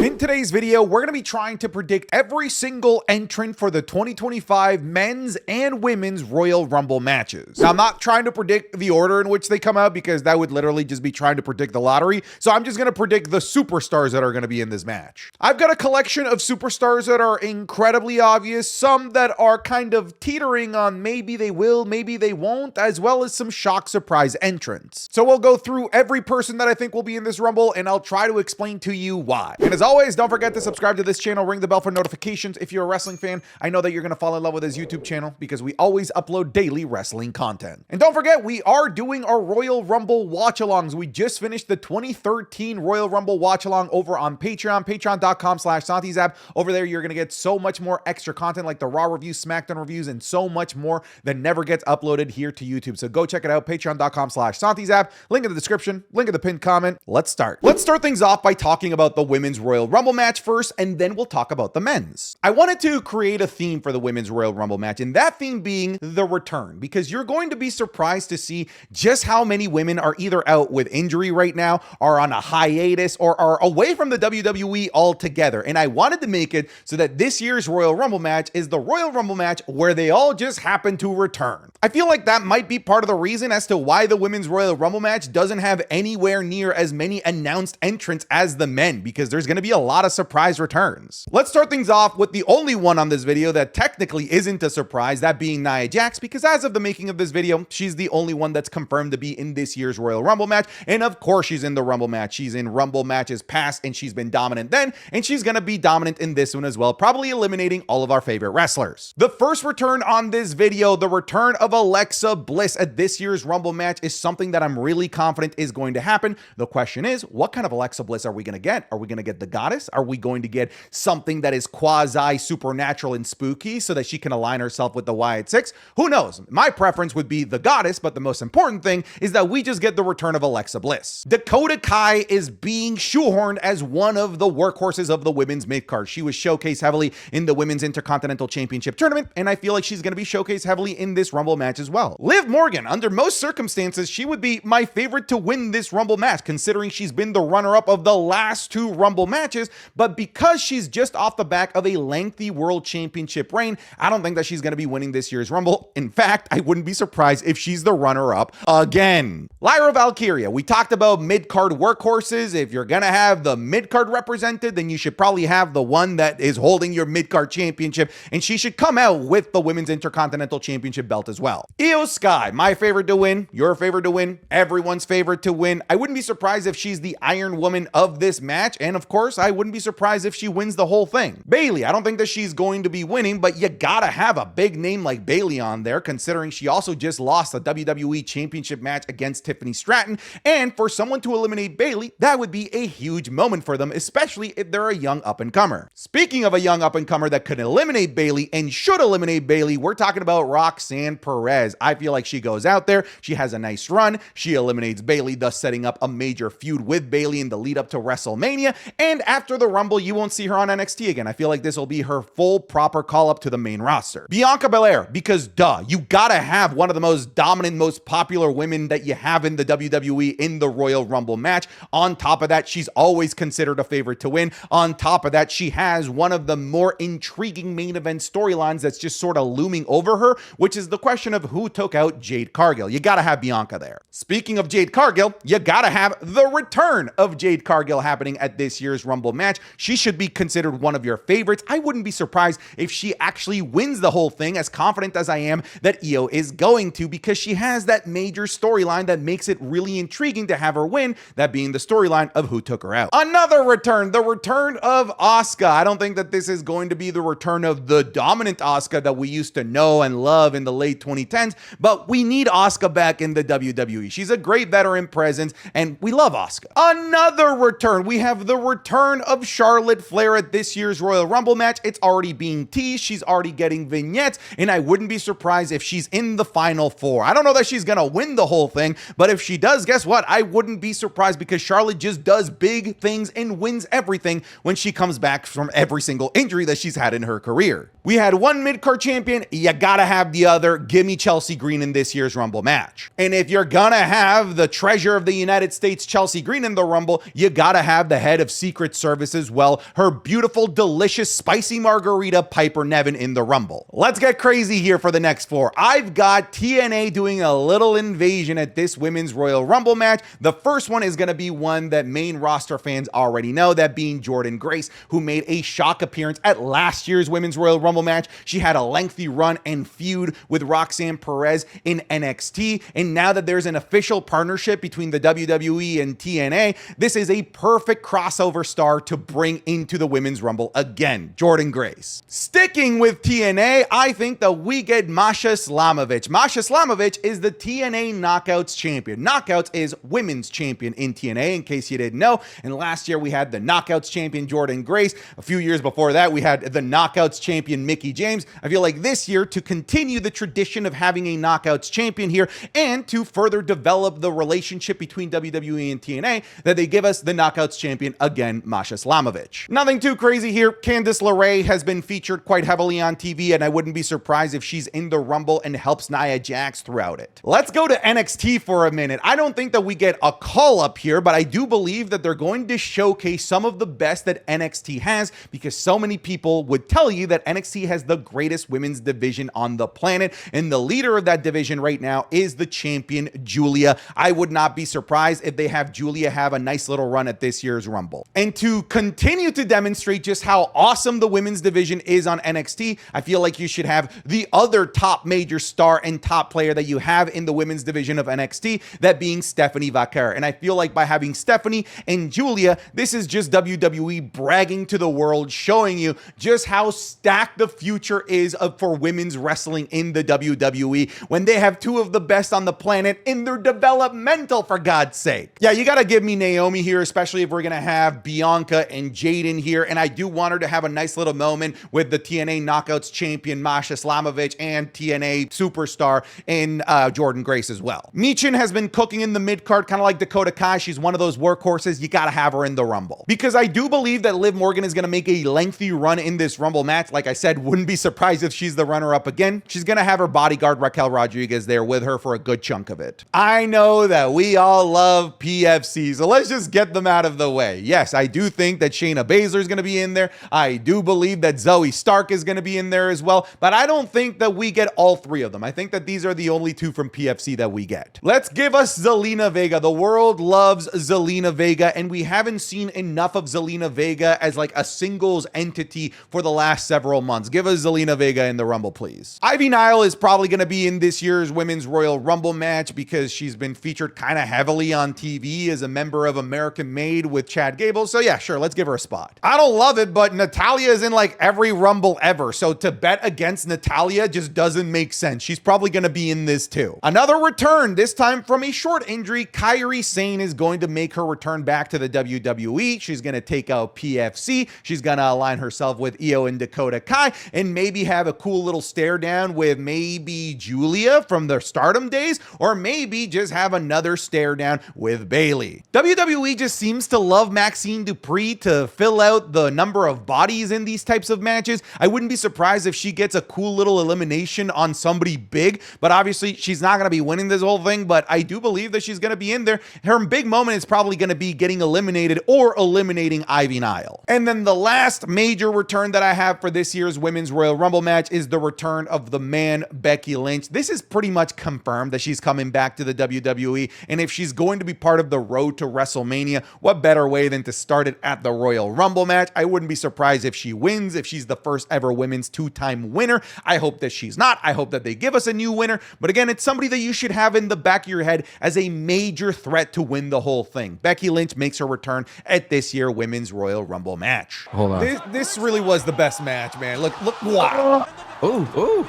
In today's video, we're going to be trying to predict every single entrant for the 2025 men's and women's Royal Rumble matches. Now, I'm not trying to predict the order in which they come out because that would literally just be trying to predict the lottery. So I'm just going to predict the superstars that are going to be in this match. I've got a collection of superstars that are incredibly obvious, some that are kind of teetering on maybe they will, maybe they won't, as well as some shock surprise entrants. So we'll go through every person that I think will be in this Rumble, and I'll try to explain to you why. And as always, don't forget to subscribe to this channel, ring the bell for notifications. If you're a wrestling fan, I know that you're going to fall in love with his YouTube channel because we always upload daily wrestling content. And don't forget, we are doing our Royal Rumble watch-alongs. We just finished the 2013 Royal Rumble watch-along over on Patreon, patreon.com/SantiZap. Over there, you're going to get so much more extra content like the Raw reviews, SmackDown reviews, and so much more that never gets uploaded here to YouTube. So go check it out, patreon.com/SantiZap. Link in the description, link in the pinned comment. Let's start. Let's start things off by talking about the women's Royal Rumble match first, and then we'll talk about the men's. I wanted to create a theme for the women's Royal Rumble match, and that theme being the return, because you're going to be surprised to see just how many women are either out with injury right now, are on a hiatus, or are away from the WWE altogether. And I wanted to make it so that this year's Royal Rumble match is the Royal Rumble match where they all just happen to return. I feel like that might be part of the reason as to why the women's Royal Rumble match doesn't have anywhere near as many announced entrants as the men, because there's going to be a lot of surprise returns. Let's start things off with the only one on this video that technically isn't a surprise, that being Nia Jax, because as of the making of this video, she's the only one that's confirmed to be in this year's Royal Rumble match. And of course, she's in the Rumble match. She's in Rumble matches past, and she's been dominant then, and she's going to be dominant in this one as well, probably eliminating all of our favorite wrestlers. The first return on this video, the return of Alexa Bliss at this year's Rumble match, is something that I'm really confident is going to happen. The question is, what kind of Alexa Bliss are we going to get? Are we going to get the goddess? Are we going to get something that is quasi supernatural and spooky so that she can align herself with the Wyatt Six? Who knows? My preference would be the goddess, but the most important thing is that we just get the return of Alexa Bliss. Dakota Kai is being shoehorned as one of the workhorses of the women's mid-card. She was showcased heavily in the Women's Intercontinental Championship tournament, and I feel like she's going to be showcased heavily in this Rumble match as well. Liv Morgan, under most circumstances, she would be my favorite to win this Rumble match, considering she's been the runner-up of the last two Rumble matches, but because she's just off the back of a lengthy World Championship reign, I don't think that she's going to be winning this year's Rumble. In fact, I wouldn't be surprised if she's the runner-up again. Lyra Valkyria, we talked about mid-card workhorses. If you're going to have the mid-card represented, then you should probably have the one that is holding your mid-card championship, and she should come out with the Women's Intercontinental Championship belt as well. Io Sky, my favorite to win, your favorite to win, everyone's favorite to win. I wouldn't be surprised if she's the Iron Woman of this match, and of course, I wouldn't be surprised if she wins the whole thing. Bayley, I don't think that she's going to be winning, but you gotta have a big name like Bayley on there, considering she also just lost the WWE Championship match against Tiffany Stratton, and for someone to eliminate Bayley, that would be a huge moment for them, especially if they're a young up-and-comer. Speaking of a young up-and-comer that could eliminate Bayley and should eliminate Bayley, we're talking about Roxanne Perez. I feel like she goes out there, she has a nice run, she eliminates Bayley, thus setting up a major feud with Bayley in the lead up to WrestleMania, and after the Rumble, you won't see her on NXT again. I feel like this will be her full proper call up to the main roster. Bianca Belair, because duh, you gotta have one of the most dominant, most popular women that you have in the WWE in the Royal Rumble match. On top of that, she's always considered a favorite to win. On top of that, she has one of the more intriguing main event storylines that's just sort of looming over her, which is the question of who took out Jade Cargill. You gotta have Bianca there. Speaking of Jade Cargill, you gotta have the return of Jade Cargill happening at this year's Rumble match. She should be considered one of your favorites. I wouldn't be surprised if she actually wins the whole thing, as confident as I am that Io is going to, because she has that major storyline that makes it really intriguing to have her win, that being the storyline of who took her out. Another return, the return of Asuka. I don't think that this is going to be the return of the dominant Asuka that we used to know and love in the late 2010s, but we need Asuka back in the WWE. She's a great veteran presence, and we love Asuka. Another return, we have the return of Charlotte Flair at this year's Royal Rumble match. It's already being teased, she's already getting vignettes, and I wouldn't be surprised if she's in the final four. I don't know that she's gonna win the whole thing, but if she does, guess what? I wouldn't be surprised, because Charlotte just does big things and wins everything when she comes back from every single injury that she's had in her career. We had one mid-card champion, you gotta have the other. Give me Chelsea Green in this year's Rumble match. And if you're gonna have the treasure of the United States, Chelsea Green, in the Rumble, you gotta have the head of Secret Secret Service as well, her beautiful, delicious, spicy margarita Piper Niven in the Rumble. Let's get crazy here for the next 4. I've got TNA doing a little invasion at this Women's Royal Rumble match. The first one is going to be one that main roster fans already know, that being Jordynne Grace, who made a shock appearance at last year's Women's Royal Rumble match. She had a lengthy run and feud with Roxanne Perez in NXT, and now that there's an official partnership between the WWE and TNA, this is a perfect crossover star to bring into the Women's Rumble again, Jordynne Grace. Sticking with TNA, I think that we get Masha Slamovich. Masha Slamovich is the TNA Knockouts champion. Knockouts is women's champion in TNA, in case you didn't know. And last year we had the Knockouts champion Jordynne Grace. A few years before that, we had the Knockouts champion Mickie James. I feel like this year, to continue the tradition of having a Knockouts champion here and to further develop the relationship between WWE and TNA, that they give us the Knockouts champion again, Masha Slamovich. Nothing too crazy here. Candice LeRae has been featured quite heavily on TV, and I wouldn't be surprised if she's in the Rumble and helps Nia Jax throughout it. Let's go to NXT for a minute. I don't think that we get a call up here, but I do believe that they're going to showcase some of the best that NXT has, because so many people would tell you that NXT has the greatest women's division on the planet, and the leader of that division right now is the champion, Julia. I would not be surprised if they have Julia have a nice little run at this year's Rumble. And to continue to demonstrate just how awesome the women's division is on NXT, I feel like you should have the other top major star and top player that you have in the women's division of NXT, that being Stephanie Vaquer. And I feel like by having Stephanie and Julia, this is just WWE bragging to the world, showing you just how stacked the future is for women's wrestling in the WWE, when they have two of the best on the planet in their developmental, for God's sake. Yeah, you gotta give me Naomi here, especially if we're gonna have Bianca and Jaden here, and I do want her to have a nice little moment with the TNA Knockouts champion Masha Slamovich and TNA superstar in Jordynne Grace as well. Michin has been cooking in the mid-card, kind of like Dakota Kai. She's one of those workhorses. You gotta have her in the Rumble, because I do believe that Liv Morgan is gonna make a lengthy run in this Rumble match. Like I said, wouldn't be surprised if she's the runner-up again. She's gonna have her bodyguard Raquel Rodriguez there with her for a good chunk of it. I know that we all love PFC, so let's just get them out of the way. Yes, I do think that Shayna Baszler is gonna be in there. I do believe that Zoe Stark is gonna be in there as well, but I don't think that we get all three of them. I think that these are the only two from PFC that we get. Let's give us Zelina Vega. The world loves Zelina Vega, and we haven't seen enough of Zelina Vega as like a singles entity for the last several months. Give us Zelina Vega in the Rumble, please. Ivy Nile is probably going to be in this year's Women's Royal Rumble match because she's been featured kind of heavily on TV as a member of American Made with Chad Gable. So yeah, sure, let's give her a spot. I don't love it, but Natalya is in like every Rumble ever, so to bet against Natalya just doesn't make sense. She's probably going to be in this too. Another return, this time from a short injury. Kairi Sane is going to make her return back to the WWE. She's going to take out PFC. She's going to align herself with Io and Dakota Kai, and maybe have a cool little stare down with maybe Julia from their Stardom days, or maybe just have another stare down with Bayley. WWE just seems to love Maxine Dupree to fill out the number of bodies in these types of matches. I wouldn't be surprised if she gets a cool little elimination on somebody big, but obviously she's not going to be winning this whole thing, but I do believe that she's going to be in there. Her big moment is probably going to be getting eliminated or eliminating Ivy Nile. And then the last major return that I have for this year's Women's Royal Rumble match is the return of the man, Becky Lynch. This is pretty much confirmed that she's coming back to the WWE, and if she's going to be part of the road to WrestleMania, what better way than to start it at the Royal Rumble match? I wouldn't be surprised if she wins, if she's the first ever women's two-time winner. I hope that she's not. I hope that they give us a new winner, but again, it's somebody that you should have in the back of your head as a major threat to win the whole thing. Becky Lynch makes her return at this year's Women's Royal Rumble match. Hold on. This really was the best match, man. Look, wow. Oh.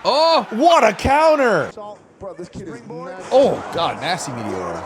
Oh, what a counter. Oh, God, nasty meteor.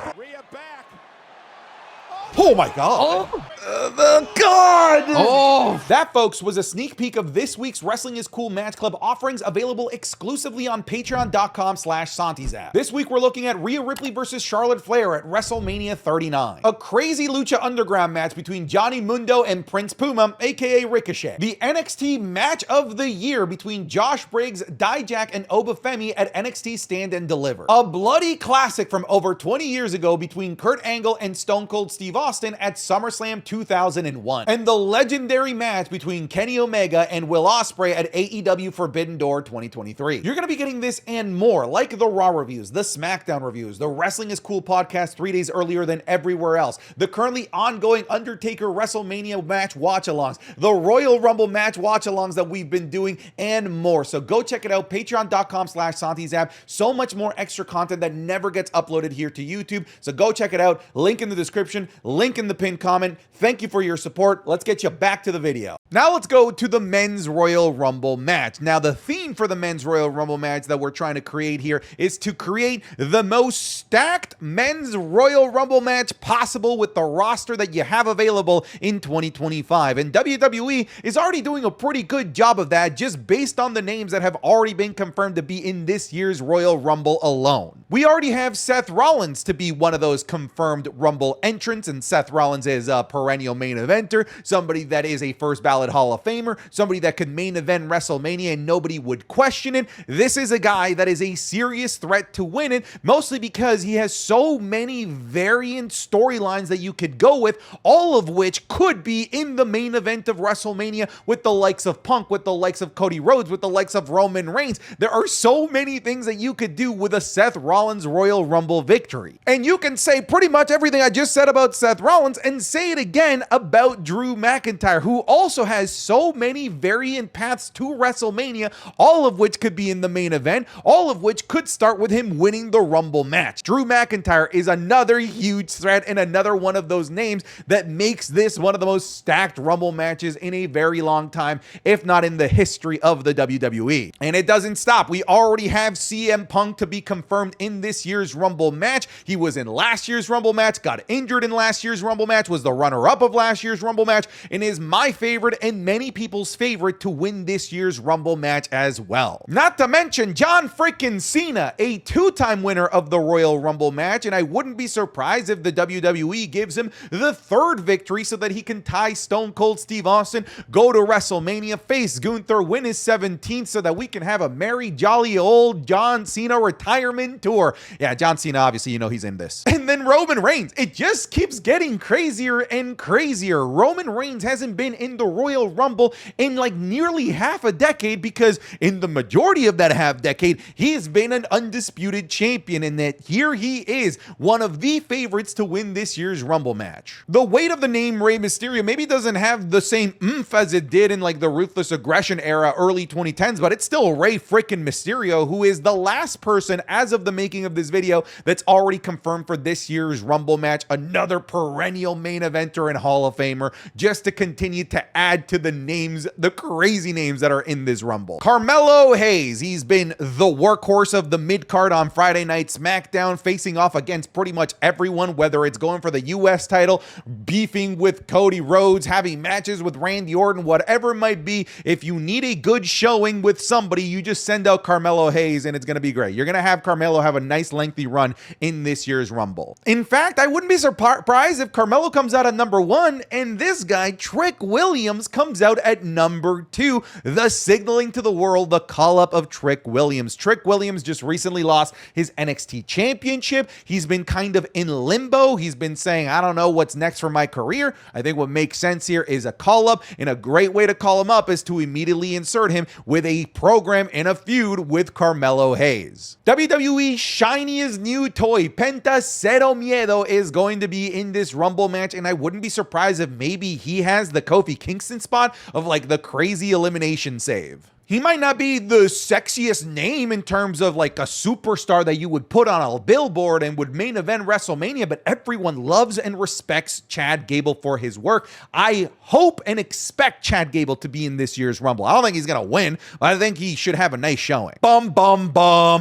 Oh, my God. Oh. God. Oh. Oh, that, folks, was a sneak peek of this week's Wrestling is Cool Match Club offerings available exclusively on patreon.com/SantiZap. This week, we're looking at Rhea Ripley versus Charlotte Flair at WrestleMania 39. A crazy Lucha Underground match between Johnny Mundo and Prince Puma, aka Ricochet. The NXT Match of the Year between Josh Briggs, Dijak, and Obafemi at NXT Stand and Deliver. A bloody classic from over 20 years ago between Kurt Angle and Stone Cold Steve Austin at SummerSlam 2001. And the legendary match between Kenny Omega and Will Ospreay at AEW Forbidden Door 2023. You're going to be getting this and more, like the Raw reviews, the SmackDown reviews, the Wrestling is Cool podcast 3 days earlier than everywhere else, the currently ongoing Undertaker WrestleMania match watch-alongs, the Royal Rumble match watch-alongs that we've been doing, and more. So go check it out, patreon.com/SantiZap. So much more extra content that never gets uploaded here to YouTube. So go check it out. Link in the description, link in the pinned comment. Thank you for your support. Let's get you back to the video. Now let's go to the Men's Royal Rumble match. Now the theme for the Men's Royal Rumble match that we're trying to create here is to create the most stacked Men's Royal Rumble match possible with the roster that you have available in 2025. And WWE is already doing a pretty good job of that just based on the names that have already been confirmed to be in this year's Royal Rumble alone. We already have Seth Rollins to be one of those confirmed Rumble entrants, and Seth Rollins is a perennial main eventer, somebody that is a first ballot Hall of Famer, somebody that could main event WrestleMania and nobody would question it. This is a guy that is a serious threat to win it, mostly because he has so many variant storylines that you could go with, all of which could be in the main event of WrestleMania with the likes of Punk, with the likes of Cody Rhodes, with the likes of Roman Reigns. There are so many things that you could do with a Seth Rollins Royal Rumble victory. And you can say pretty much everything I just said about Seth Rollins and say it again about Drew McIntyre, who also has so many variant paths to WrestleMania, all of which could be in the main event, all of which could start with him winning the Rumble match. Drew McIntyre is another huge threat and another one of those names that makes this one of the most stacked Rumble matches in a very long time, if not in the history of the WWE. And it doesn't stop. We already have CM Punk to be confirmed in this year's Rumble match. He was in last year's Rumble match, got injured in last year's Rumble match, was the runner-up of last year's Rumble match, and is my favorite and many people's favorite to win this year's Rumble match as well. Not to mention John freaking Cena, a two-time winner of the Royal Rumble match, and I wouldn't be surprised if the WWE gives him the third victory so that he can tie Stone Cold Steve Austin, go to WrestleMania, face Gunther, win his 17th so that we can have a merry, jolly old John Cena retirement tour. Yeah, John Cena, obviously, you know he's in this. And then Roman Reigns. It just keeps getting crazier and crazier. Roman Reigns hasn't been in the Royal Rumble in like nearly half a decade, because in the majority of that half decade, he has been an undisputed champion, and that here he is, one of the favorites to win this year's Rumble match. The weight of the name Rey Mysterio maybe doesn't have the same oomph as it did in like the Ruthless Aggression era, early 2010s, but it's still Rey freaking Mysterio, who is the last person as of the making of this video that's already confirmed for this year's Rumble match. Another perennial main eventer and Hall of Famer, just to continue to add to the names, the crazy names that are in this Rumble. Carmelo Hayes, he's been the workhorse of the mid-card on Friday Night SmackDown, facing off against pretty much everyone, whether it's going for the US title, beefing with Cody Rhodes, having matches with Randy Orton, whatever it might be. If you need a good showing with somebody, you just send out Carmelo Hayes and it's going to be great. You're going to have Carmelo have a nice lengthy run in this year's Rumble. In fact, I wouldn't be surprised if Carmelo comes out at number 1 and this guy, Trick Williams, comes out at number 2, thus signaling to the world the call-up of Trick Williams. Trick Williams just recently lost his NXT championship. He's been kind of in limbo. He's been saying, I don't know what's next for my career. I think what makes sense here is a call-up, and a great way to call him up is to immediately insert him with a program and a feud with Carmelo Hayes. WWE's shiniest new toy, Penta Cero Miedo, is going to be in this Rumble match, and I wouldn't be surprised if maybe he has the Kofi Kingston spot of like the crazy elimination save. He might not be the sexiest name in terms of like a superstar that you would put on a billboard and would main event WrestleMania, but everyone loves and respects Chad Gable for his work. I hope and expect Chad Gable to be in this year's Rumble. I don't think he's going to win, but I think he should have a nice showing. Aleister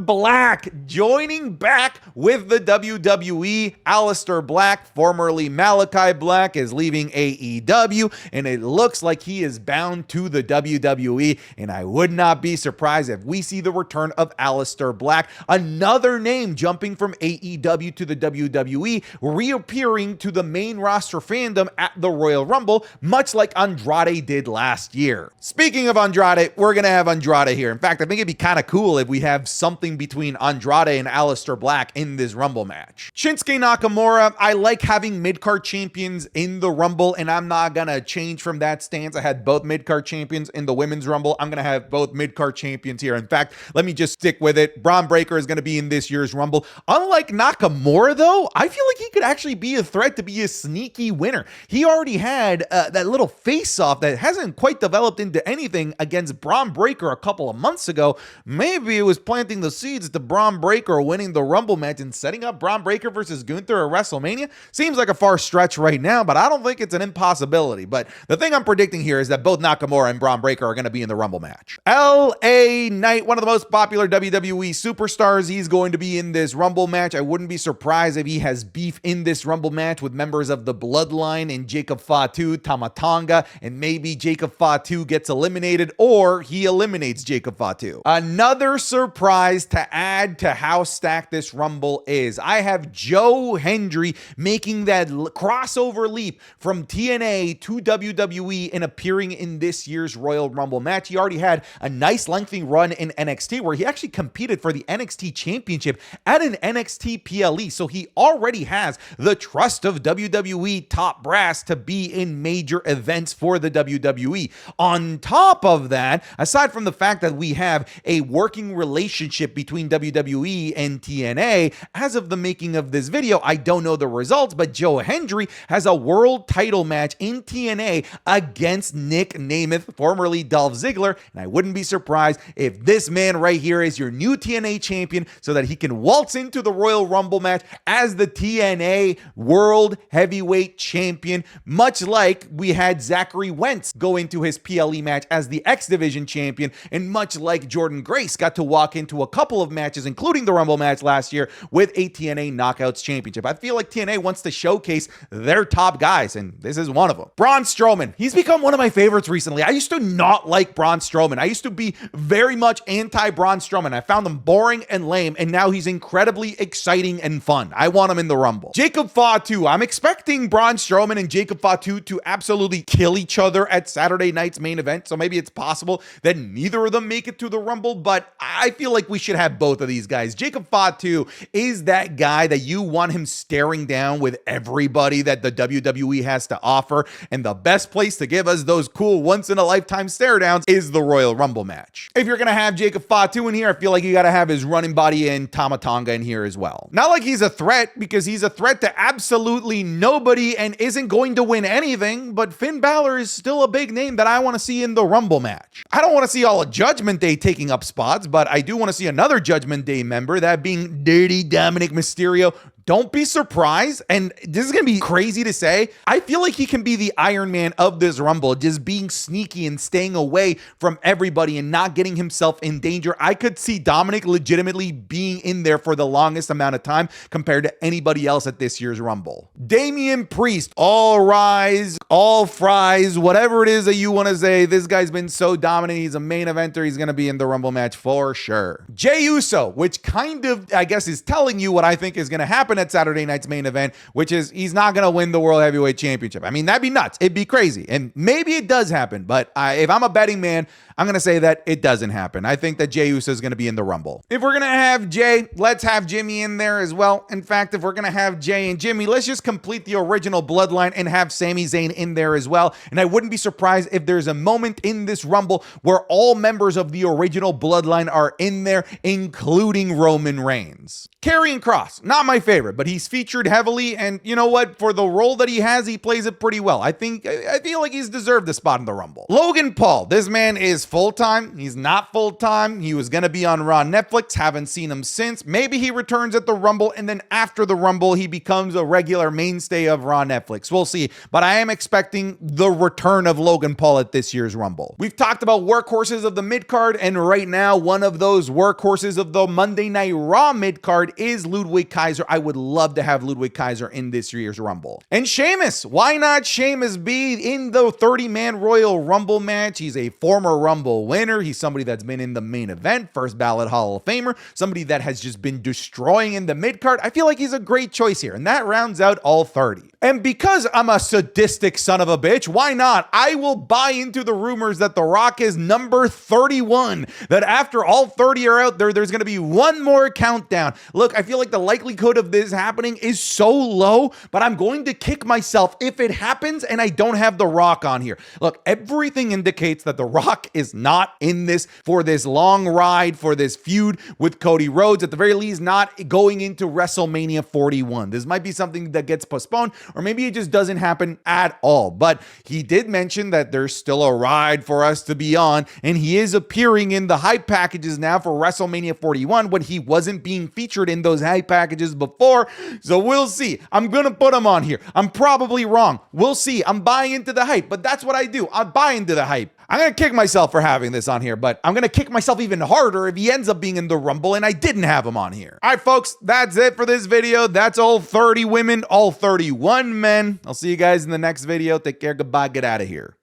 Black joining back with the WWE. Aleister Black, formerly Malachi Black, is leaving AEW, and it looks like he is bound to the WWE, and I would not be surprised if we see the return of Aleister Black. Another name jumping from AEW to the WWE, reappearing to the main roster fandom at the Royal Rumble, much like Andrade did last year. Speaking of Andrade, we're going to have Andrade here. In fact, I think it'd be kind of cool if we have something between Andrade and Aleister Black in this Rumble match. Shinsuke Nakamura, I like having mid-card champions in the Rumble, and I'm not going to change from that stance. I had both mid-card champions in the Women's Rumble. I'm going to have both mid-card champions here. In fact, let me just stick with it. Braun Breaker is going to be in this year's Rumble. Unlike Nakamura, though, I feel like he could actually be a threat to be a sneaky winner. He already had that little face-off that hasn't quite developed into anything against Braun Breaker a couple of months ago. Maybe it was planting the seeds to Braun Breaker winning the Rumble match and setting up Braun Breaker versus Gunther at WrestleMania. Seems like a far stretch right now, but I don't think it's an impossibility. But the thing I'm predicting here is that both Nakamura and Braun Breaker are going to be in the Rumble match. LA Knight, one of the most popular WWE superstars, he's going to be in this Rumble match. I wouldn't be surprised if he has beef in this Rumble match with members of the Bloodline and Jacob Fatu, Tama Tonga, and maybe Jacob Fatu gets eliminated or he eliminates Jacob Fatu. Another surprise to add to how stacked this Rumble is. I have Joe Hendry making that crossover leap from TNA to WWE and appearing in this year's Royal Rumble match. He already had a nice lengthy run in NXT where he actually competed for the NXT Championship at an NXT PLE. So he already has the trust of WWE top brass to be in major events for the WWE. On top of that, aside from the fact that we have a working relationship between WWE and TNA, as of the making of this video, I don't know the results, but Joe Hendry has a world title match in TNA against Nick Nemeth, formerly Dolph Ziggler, and I wouldn't be surprised if this man right here is your new TNA champion so that he can waltz into the Royal Rumble match as the TNA World Heavyweight Champion, much like we had Zachary Wentz go into his PLE match as the X Division champion, and much like Jordan Grace got to walk into a couple of matches, including the Rumble match last year, with a TNA Knockouts Championship. I feel like TNA wants to showcase their top guys, and this is one of them. Braun Strowman, he's become one of my favorites recently. I used to not like Braun Strowman. I used to be very much anti-Braun Strowman. I found him boring and lame, and now he's incredibly exciting and fun. I want him in the Rumble. Jacob Fatu, I'm expecting Braun Strowman and Jacob Fatu to absolutely kill each other at Saturday night's main event, so maybe it's possible that neither of them make it to the Rumble, but I feel like we should have both of these guys. Jacob Fatu is that guy that you want him staring down with everybody that the WWE has to offer, and the best place to give us those cool once-in-a-lifetime stare downs is the Royal Rumble match. If you're going to have Jacob Fatu in here, I feel like you got to have his running body and Tama Tonga in here as well. Not like he's a threat, because he's a threat to absolutely nobody and isn't going to win anything, but Finn Balor is still a big name that I want to see in the Rumble match. I don't want to see all of Judgment Day taking up spots, but I do want to see another Judgment Day member, that being Dirty Dominic Mysterio. Don't be surprised, and this is going to be crazy to say, I feel like he can be the Iron Man of this Rumble, just being sneaky and staying away from everybody and not getting himself in danger. I could see Dominic legitimately being in there for the longest amount of time compared to anybody else at this year's Rumble. Damian Priest, all rise, all fries, whatever it is that you want to say, this guy's been so dominant. He's a main eventer. He's going to be in the Rumble match for sure. Jey Uso, which kind of, I guess, is telling you what I think is going to happen at Saturday night's main event, which is he's not going to win the World Heavyweight Championship. I mean, that'd be nuts. It'd be crazy. And maybe it does happen, but if I'm a betting man, I'm going to say that it doesn't happen. I think that Jey Uso is going to be in the Rumble. If we're going to have Jey, let's have Jimmy in there as well. In fact, if we're going to have Jey and Jimmy, let's just complete the original bloodline and have Sami Zayn in there as well. And I wouldn't be surprised if there's a moment in this Rumble where all members of the original bloodline are in there, including Roman Reigns. Karrion Kross, not my favorite. favorite, but he's featured heavily, and you know what? For the role that he has, he plays it pretty well. I feel like he's deserved the spot in the Rumble. Logan Paul, this man is full-time. He's not full-time. He was going to be on Raw Netflix. Haven't seen him since. Maybe he returns at the Rumble, and then after the Rumble, he becomes a regular mainstay of Raw Netflix. We'll see, but I am expecting the return of Logan Paul at this year's Rumble. We've talked about workhorses of the mid-card, and right now, one of those workhorses of the Monday Night Raw mid-card is Ludwig Kaiser. I would love to have Ludwig Kaiser in this year's Rumble. And Sheamus, why not Sheamus be in the 30-man Royal Rumble match? He's a former Rumble winner. He's somebody that's been in the main event, first ballot Hall of Famer, somebody that has just been destroying in the mid-card. I feel like he's a great choice here, and that rounds out all 30. And because I'm a sadistic son of a bitch, why not? I will buy into the rumors that The Rock is number 31, that after all 30 are out there, there's going to be one more countdown. Look, I feel like the likelihood of this happening is so low, but I'm going to kick myself if it happens and I don't have The Rock on here. Look, everything indicates that The Rock is not in this for this long ride, for this feud with Cody Rhodes, at the very least, not going into WrestleMania 41. This might be something that gets postponed, or maybe it just doesn't happen at all. But he did mention that there's still a ride for us to be on, and he is appearing in the hype packages now for WrestleMania 41 when he wasn't being featured in those hype packages before. So we'll see. I'm going to put him on here. I'm probably wrong. We'll see. I'm buying into the hype, but that's what I do. I buy into the hype. I'm going to kick myself for having this on here, but I'm going to kick myself even harder if he ends up being in the Rumble and I didn't have him on here. All right, folks, that's it for this video. That's all 30 women, all 31 men. I'll see you guys in the next video. Take care. Goodbye. Get out of here.